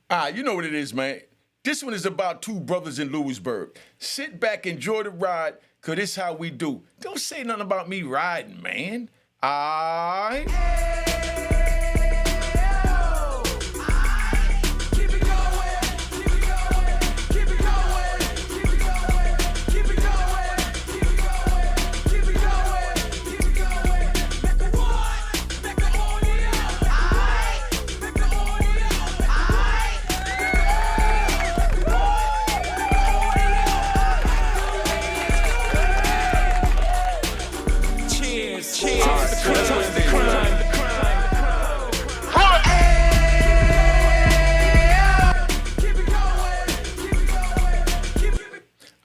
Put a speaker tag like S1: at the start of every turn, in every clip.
S1: You know what it is, man. This one is about two brothers in Lewisburg. Sit back, enjoy the ride, cause this how we do. Don't say nothing about me riding, man. I.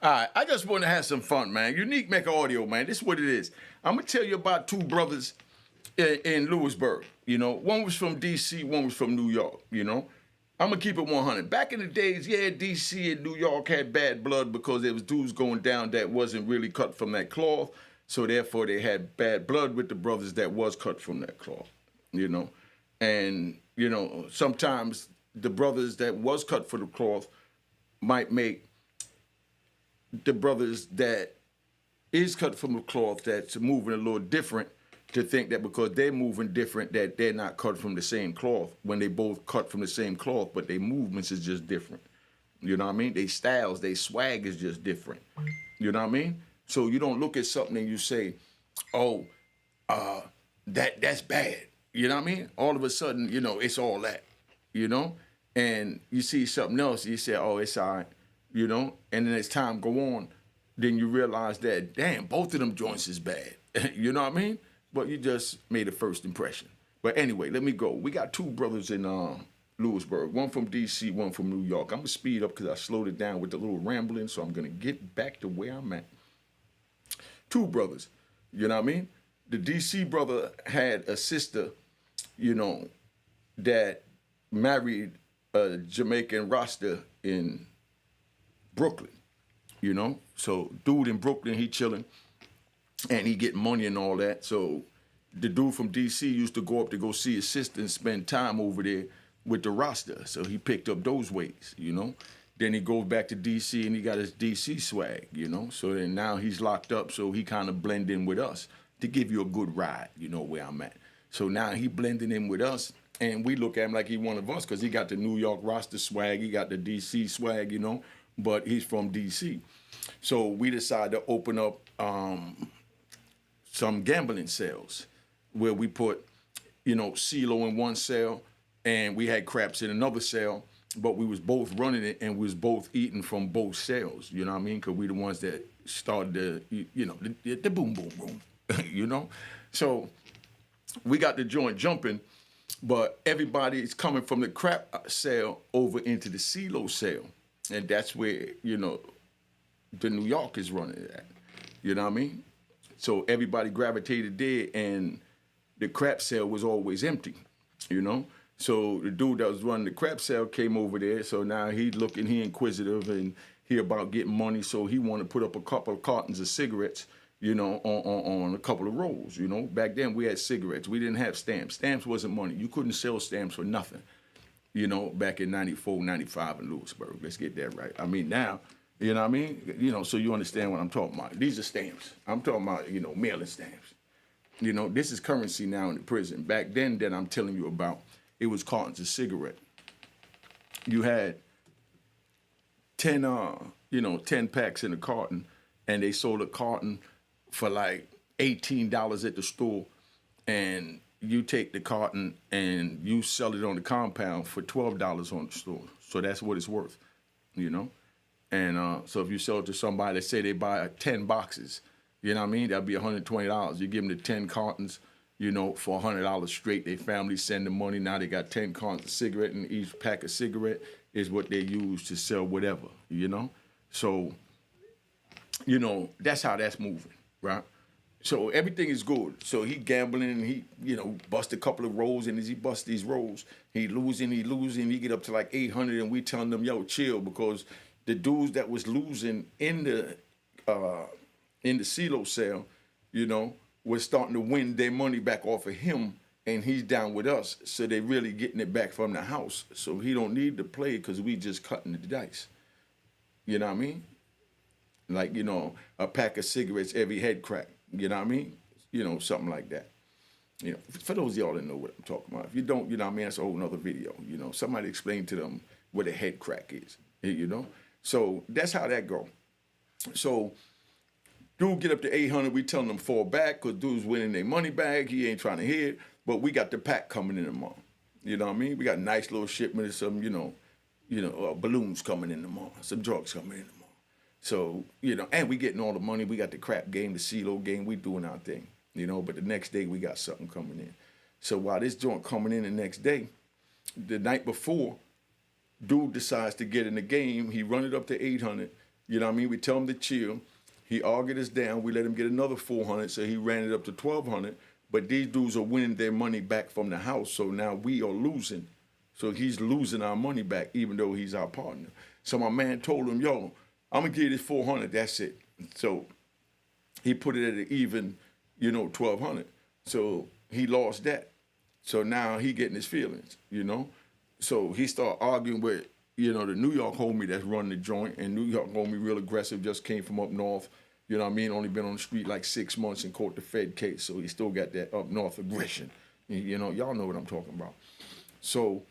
S1: All right, I just want to have some fun, man. Unique Mecca Audio, man. This is what it is. I'm gonna tell you about two brothers in Lewisburg. You know, one was from D.C., one was from New York. You know, I'm gonna keep it 100. Back in the days, yeah, D.C. and New York had bad blood because there was dudes going down that wasn't really cut from that cloth. So therefore, they had bad blood with the brothers that was cut from that cloth. You know, and you know sometimes the brothers that was cut for the cloth might make the brothers that is cut from the cloth that's moving a little different to think that because they're moving different that they're not cut from the same cloth when they both cut from the same cloth, but their movements is just different. You know what I mean? They styles, they swag is just different. You know what I mean? So you don't look at something and you say, oh, that's bad. You know what I mean? All of a sudden, you know, it's all that, you know? And you see something else, you say, oh, it's all right. You know, and then as time go on, then you realize that, damn, both of them joints is bad. You know what I mean? But you just made a first impression. But anyway, let me go. We got two brothers in Lewisburg, one from D.C., one from New York. I'm going to speed up because I slowed it down with the little rambling, so I'm going to get back to where I'm at. Two brothers, you know what I mean? The D.C. brother had a sister, you know, that married a Jamaican Rasta in Brooklyn, you know? So dude in Brooklyn, he chilling and he getting money and all that. So the dude from DC used to go up to go see his sister and spend time over there with the Rasta. So he picked up those ways, you know? Then he goes back to DC and he got his DC swag, you know? So then now he's locked up, so he kind of blend in with us to give you a good ride, you know, where I'm at. So now he blending in with us and we look at him like he one of us because he got the New York Rasta swag, he got the DC swag, you know? But he's from D.C. So we decided to open up some gambling cells where we put, you know, CeeLo in one cell and we had craps in another cell, but we was both running it and we was both eating from both cells, you know what I mean? Because we the ones that started the, you know, the boom, boom, boom, you know? So we got the joint jumping, but everybody is coming from the crap cell over into the CeeLo cell. And that's where, you know, the New York is running it at. You know what I mean? So everybody gravitated there and the crap cell was always empty, you know? So the dude that was running the crap cell came over there. So now he looking, he inquisitive and he about getting money. So he wanted to put up a couple of cartons of cigarettes, you know, on a couple of rolls, you know? Back then we had cigarettes. We didn't have stamps. Stamps wasn't money. You couldn't sell stamps for nothing. You know, back in 94, 95 in Lewisburg. Let's get that right. I mean, now, you know what I mean? You know, so you understand what I'm talking about. These are stamps. I'm talking about, you know, mailing stamps. You know, this is currency now in the prison. Back then that I'm telling you about, it was cartons of cigarette. You had 10, 10 packs in a carton, and they sold a carton for like $18 at the store, and you take the carton and you sell it on the compound for $12 on the store. So that's what it's worth, you know? And so if you sell it to somebody, let's say they buy 10 boxes, you know what I mean? That'd be $120. You give them the 10 cartons, you know, for $100 straight. Their family send the money. Now they got 10 cartons of cigarette, and each pack of cigarette is what they use to sell whatever, you know? So, you know, that's how that's moving, right? So everything is good. So he gambling and he, you know, bust a couple of rolls, and as he bust these rolls, he losing, he get up to like 800, and we telling them, yo, chill, because the dudes that was losing in the CeeLo cell, you know, was starting to win their money back off of him and he's down with us, so they really getting it back from the house. So he don't need to play because we just cutting the dice. You know what I mean? Like, a pack of cigarettes every head crack. You know what I mean? Something like that. For those of y'all that know what I'm talking about. If you don't, what I mean, that's a whole nother video. Somebody explain to them what a head crack is. So that's how that go. So dude get up to 800, we telling them fall back because dude's winning their money back. He ain't trying to hear it. But we got the pack coming in tomorrow. You know what I mean? We got a nice little shipment of some, balloons coming in tomorrow, some drugs coming in tomorrow. So, and we getting all the money. We got the crap game, the CeeLo game. We doing our thing, but the next day we got something coming in. So while this joint coming in the next day, the night before, dude decides to get in the game. He run it up to 800. You know what I mean? We tell him to chill. He argued us down. We let him get another 400, so he ran it up to 1,200. But these dudes are winning their money back from the house, so now we are losing. So he's losing our money back, even though he's our partner. So my man told him, yo, I'm going to give you this 400, that's it. So he put it at an even, 1,200. So he lost that. So now he getting his feelings, So he started arguing with, the New York homie that's running the joint, and New York homie real aggressive, just came from up north. You know what I mean? Only been on the street like 6 months and caught the Fed case, so he still got that up north aggression. Y'all know what I'm talking about. So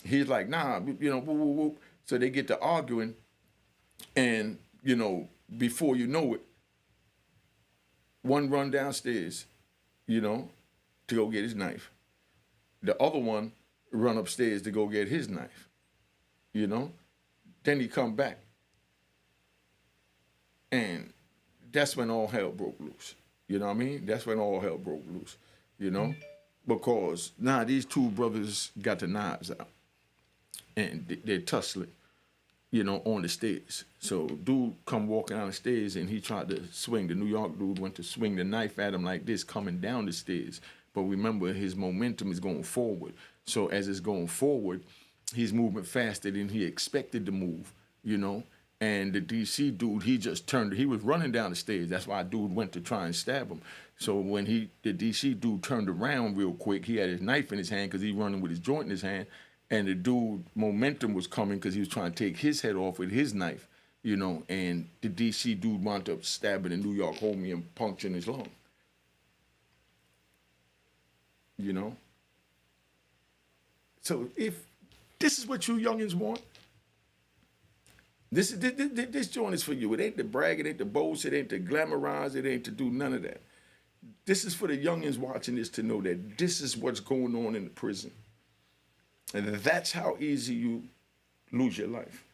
S1: he's like, nah, whoop, whoop, whoop. So they get to arguing, and, before you know it, one run downstairs, to go get his knife. The other one run upstairs to go get his knife, Then he come back. And that's when all hell broke loose. You know what I mean? That's when all hell broke loose, Because now these two brothers got the knives out. And they're tussling, on the stairs. So dude come walking down the stairs and he tried to swing. The New York dude went to swing the knife at him like this coming down the stairs. But remember, his momentum is going forward. So as it's going forward, he's moving faster than he expected to move, And the DC dude, he just turned. He was running down the stairs. That's why dude went to try and stab him. So when the DC dude turned around real quick, he had his knife in his hand because he running with his joint in his hand. And the dude, momentum was coming because he was trying to take his head off with his knife, And the DC dude wound up stabbing the New York homie and puncturing his lung. So if this is what you youngins want, this joint is for you. It ain't to brag, it ain't to boast, it ain't to glamorize, it ain't to do none of that. This is for the youngins watching this to know that this is what's going on in the prison. And that's how easy you lose your life.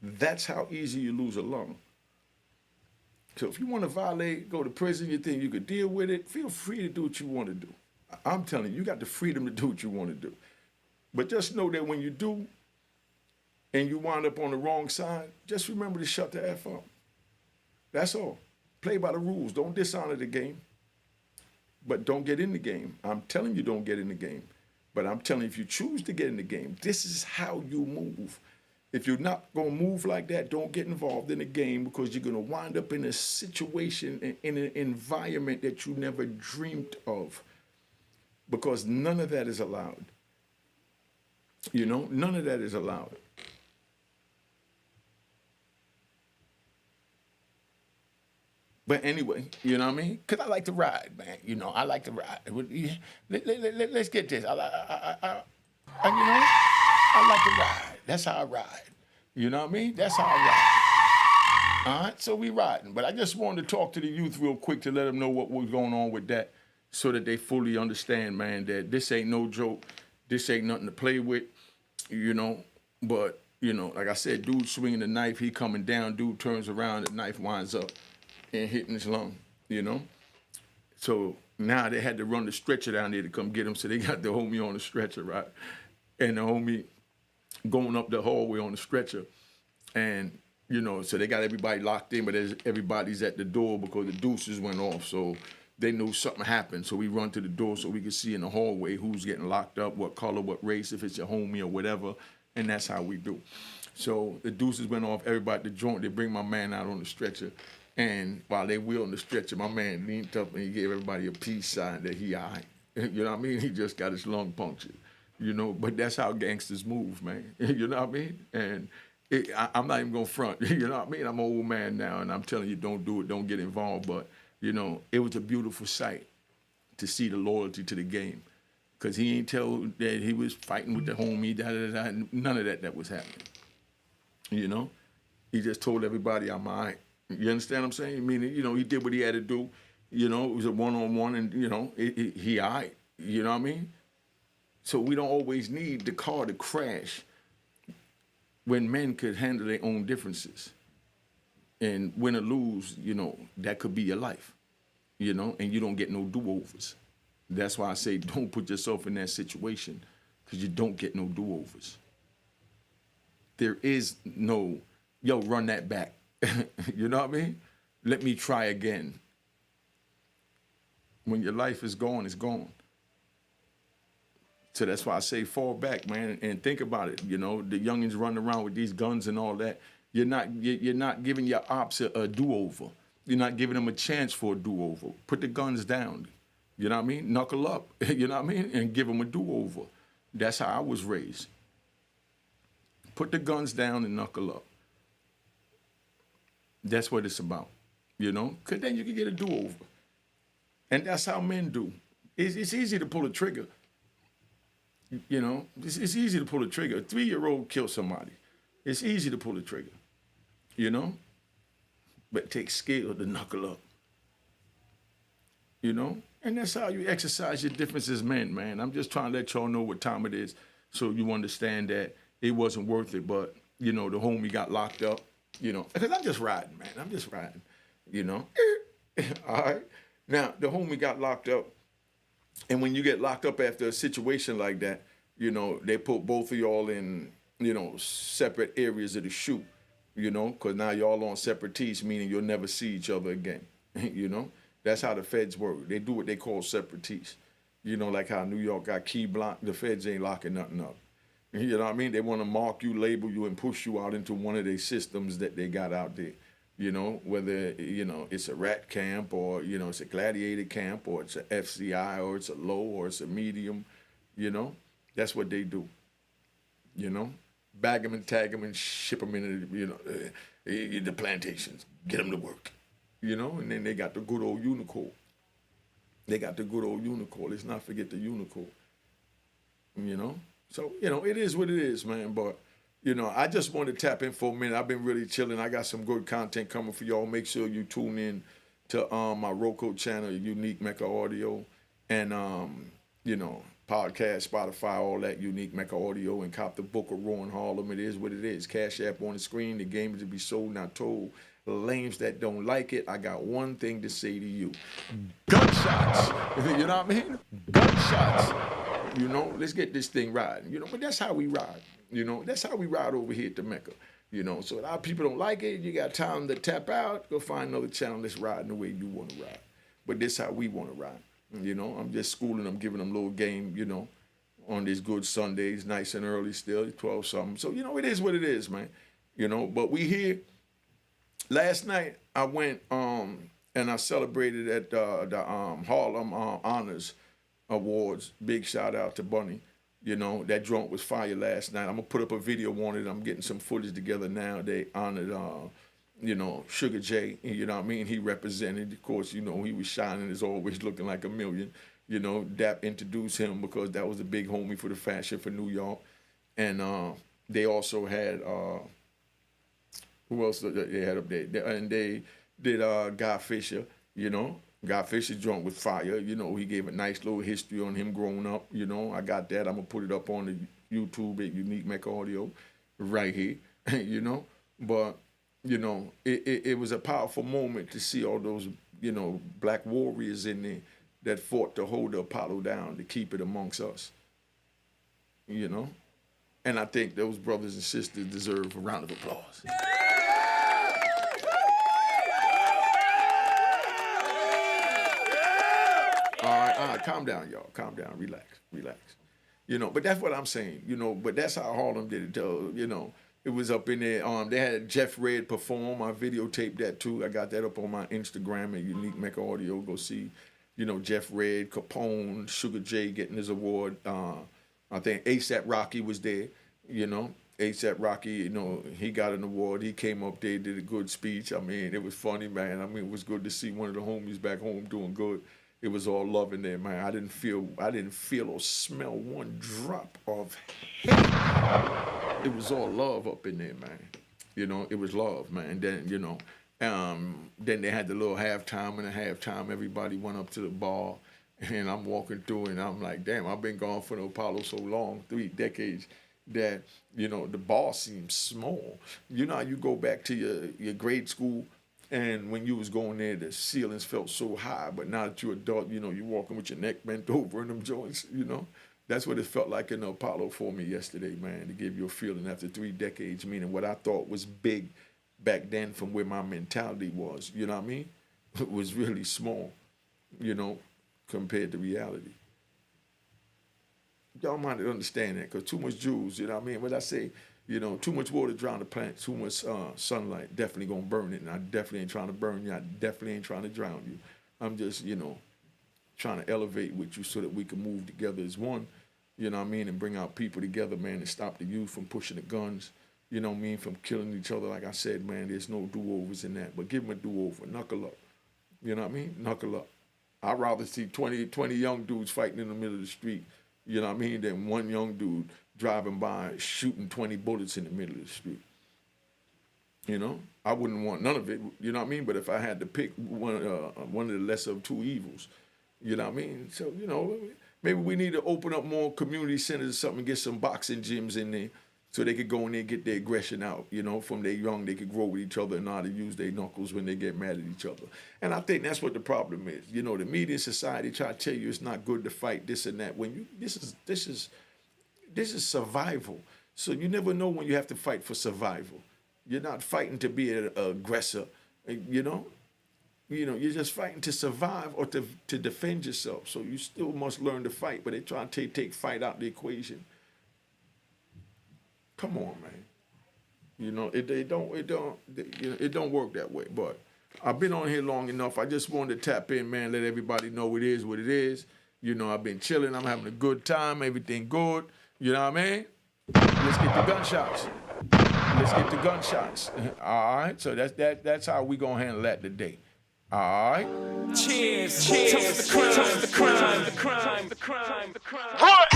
S1: That's how easy you lose a lung. So if you want to violate, go to prison, you think you could deal with it, feel free to do what you want to do. I'm telling you, you got the freedom to do what you want to do. But just know that when you do, and you wind up on the wrong side, just remember to shut the F up. That's all. Play by the rules. Don't dishonor the game. But don't get in the game. I'm telling you, don't get in the game. But I'm telling you, if you choose to get in the game, this is how you move. If you're not going to move like that, don't get involved in the game because you're going to wind up in a situation, in an environment that you never dreamed of. Because none of that is allowed. None of that is allowed. But anyway, you know what I mean? Because I like to ride, man. I like to ride. Let's get this. I like to ride. That's how I ride. You know what I mean? That's how I ride. All right, so we riding. But I just wanted to talk to the youth real quick to let them know what was going on with that so that they fully understand, man, that this ain't no joke. This ain't nothing to play with, But, like I said, dude swinging the knife, he coming down, dude turns around, the knife winds up and hitting his lung, So now they had to run the stretcher down there to come get him. So they got the homie on the stretcher, right? And the homie going up the hallway on the stretcher. And, so they got everybody locked in, but everybody's at the door because the deuces went off. So they knew something happened. So we run to the door so we could see in the hallway who's getting locked up, what color, what race, if it's your homie or whatever. And that's how we do. So the deuces went off, everybody at the joint. They bring my man out on the stretcher. And while they wheeled on the stretcher, my man leaned up and he gave everybody a peace sign that he all right. You know what I mean? He just got his lung punctured. You know, but that's how gangsters move, man. You know what I mean? And I'm not even gonna front. You know what I mean? I'm an old man now, and I'm telling you, don't do it, don't get involved. But you know, it was a beautiful sight to see the loyalty to the game, because he ain't tell that he was fighting with the homie. None of that was happening. You know, he just told everybody, "I'm all right." You understand what I'm saying? Meaning, you know, he did what he had to do. You know, it was a one-on-one, and you know, he all right. You know what I mean? So we don't always need the car to crash when men could handle their own differences. And win or lose, you know, that could be your life, you know, and you don't get no do-overs. That's why I say don't put yourself in that situation, because you don't get no do-overs. There is no, yo, run that back. You know what I mean? Let me try again. When your life is gone, it's gone. So that's why I say fall back, man, and think about it. You know, the youngins running around with these guns and all that. You're not giving your ops a do-over. You're not giving them a chance for a do-over. Put the guns down. You know what I mean? Knuckle up. You know what I mean? And give them a do-over. That's how I was raised. Put the guns down and knuckle up. That's what it's about. You know? Because then you can get a do-over. And that's how men do. It's easy to pull a trigger. You know, it's easy to pull a trigger. A 3-year-old killed somebody. It's easy to pull a trigger, you know? But it takes skill to knuckle up, you know? And that's how you exercise your differences, men, man. I'm just trying to let y'all know what time it is so you understand that it wasn't worth it. But, you know, the homie got locked up, you know? Because I'm just riding, man. I'm just riding, you know? All right? Now, the homie got locked up. And when you get locked up after a situation like that, you know, they put both of y'all in, you know, separate areas of the shoot, you know, because now y'all on separate teams, meaning you'll never see each other again, you know. That's how the feds work. They do what they call separate teams. You know, like how New York got key block, the feds ain't locking nothing up. You know what I mean? They want to mark you, label you, and push you out into one of their systems that they got out there. You know, whether, you know, it's a rat camp or, you know, it's a gladiator camp or it's a FCI or it's a low or it's a medium, you know. That's what they do, you know. Bag them and tag them and ship them in, you know, the plantations. Get them to work, you know. And then they got the good old Unicode. They got the good old Unicode. Let's not forget the Unicode, you know. So, you know, it is what it is, man. But, you know, I just want to tap in for a minute. I've been really chilling. I got some good content coming for y'all. Make sure you tune in to my Roku channel, Unique Mecca Audio, and, you know, podcast, Spotify, all that, Unique Mecca Audio, and cop the book of Raw in Harlem. It is what it is. Cash App on the screen. The game is to be sold, not told. Lames that don't like it, I got one thing to say to you. Gunshots. You know what I mean? Gunshots. You know, let's get this thing riding. You know, but that's how we ride. You know, that's how we ride over here at the Mecca. You know, so a lot of people don't like it. You got time to tap out. Go find another channel that's riding the way you want to ride. But this how we want to ride. You know, I'm just schooling them, giving them a little game, you know, on these good Sundays, nice and early still, 12-something. So, you know, it is what it is, man. You know, but we here. Last night, I went and I celebrated at the Harlem Honors Awards. Big shout out to Bunny. You know, that joint was fire last night. I'm going to put up a video on it. I'm getting some footage together now. They honored, you know, Sugar J. You know what I mean? He represented. Of course, you know, he was shining as always, looking like a million. You know, Dap introduced him because that was a big homie for the fashion for New York. And they also had, who else they had up there? And they did Guy Fisher, you know. Guy Fisher joint with fire. You know, he gave a nice little history on him growing up. You know, I got that. I'm going to put it up on the YouTube at Unique Mecca Audio right here, you know. But, you know, it was a powerful moment to see all those, you know, black warriors in there that fought to hold the Apollo down, to keep it amongst us, you know. And I think those brothers and sisters deserve a round of applause. All right, calm down, y'all. Calm down, relax. You know, but that's what I'm saying, you know, but that's how Harlem did it, you know. It was up in there. They had Jeff Red perform. I videotaped that too. I got that up on my Instagram at Unique Mecca Audio. Go see You know, Jeff Red, Capone, Sugar J getting his award. I think A$AP Rocky was there, you know. A$AP Rocky, you know, he got an award. He came up there, did a good speech. I mean, it was funny, man. I mean, it was good to see one of the homies back home doing good. It was all love in there, man. I didn't feel or smell one drop of hate. It was all love up in there, man. You know, it was love, man. And then, you know, then they had the little halftime, and at halftime, everybody went up to the bar, and I'm walking through, and I'm like, damn, I've been gone for the Apollo so long, 3 decades, that, you know, the bar seems small. You know how you go back to your grade school, and when you was going there, the ceilings felt so high, but now that you're adult, you know, you're walking with your neck bent over in them joints, you know? That's what it felt like in the Apollo for me yesterday, man, to give you a feeling after 3 decades, meaning what I thought was big back then from where my mentality was, you know what I mean? It was really small, you know, compared to reality. Y'all might understand that, because too much jewels, you know what I mean? What I say, you know, too much water drown the plant, too much sunlight, definitely gonna burn it, and I definitely ain't trying to burn you, I definitely ain't trying to drown you. I'm just, you know, trying to elevate with you so that we can move together as one, you know what I mean, and bring our people together, man, and stop the youth from pushing the guns, you know what I mean, from killing each other. Like I said, man, there's no do-overs in that, but give them a do-over, knuckle up, you know what I mean, knuckle up. I'd rather see 20 young dudes fighting in the middle of the street, you know what I mean, than one young dude driving by shooting 20 bullets in the middle of the street. You know, I wouldn't want none of it, you know what I mean, but if I had to pick one of the lesser of two evils, you know what I mean? So, you know, maybe we need to open up more community centers or something, get some boxing gyms in there so they could go in there and get their aggression out, you know, from their young, they could grow with each other and know how to use their knuckles when they get mad at each other. And I think that's what the problem is. You know, the media and society try to tell you it's not good to fight this and that. When you, this is survival. So you never know when you have to fight for survival. You're not fighting to be an aggressor, you know? You're just fighting to survive or to defend yourself. So you still must learn to fight, but they try to take fight out the equation. Come on, man. You know, it don't work that way. But I've been on here long enough. I just wanted to tap in, man, let everybody know it is what it is. You know, I've been chilling. I'm having a good time. Everything good. You know what I mean? Let's get the gunshots. Let's get the gunshots. All right? So that's how we gonna handle that today. All right.
S2: Cheers. Toast the crime.
S3: What?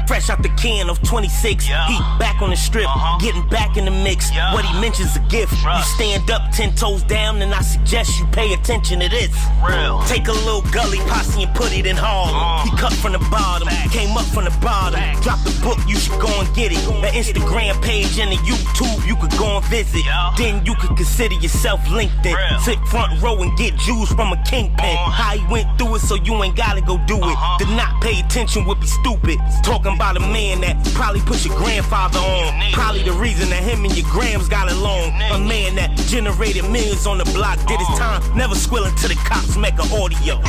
S2: Fresh out the can of 26, yeah. Heat back on the strip, getting back in the mix. Yeah. What he mentions a gift. You stand up 10 toes down, and I suggest you pay attention to this. Real. Take a little gully posse and put it in Harlem. He cut from the bottom, came up from the bottom. Drop the book, you should go and get it. The Instagram page and the YouTube, you could go and visit. Yeah. Then you could consider yourself LinkedIn. Real. Sit front row and get Jews from a kingpin. How he went through it, so you ain't gotta go do it. To not pay attention would be stupid. Talking about a man that probably put your grandfather on. Probably the reason that him and your grams got along. A man that generated millions on the block, did his time, never squilling to the cops, Mecca audio.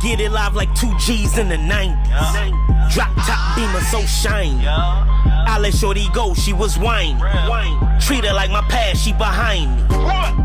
S2: Get it live like 2 G's in the 90s. Drop top beamer so shiny. I let shorty go, she was whining. Treat her like my past, she behind me.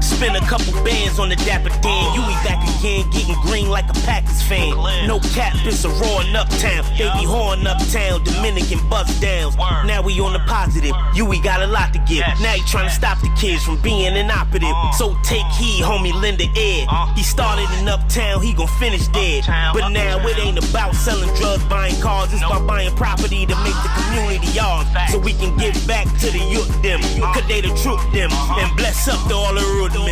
S2: Spend a couple bands on the Dapper Dan. You be back again, getting green like a Packers fan. No cap, it's a raw in Uptown. They be horn Uptown, Dominican bust downs. Now we on the positive, we got a lot to give. Now he tryna stop the kids from being inoperative. So take heed, homie, lend an ear. He started in Uptown, he gon' finish dead. But now it ain't about selling drugs, buying cars. It's about buying property to make the community ours. So we can give back to the youth them. Cause they the truth them. And bless up to all the road men.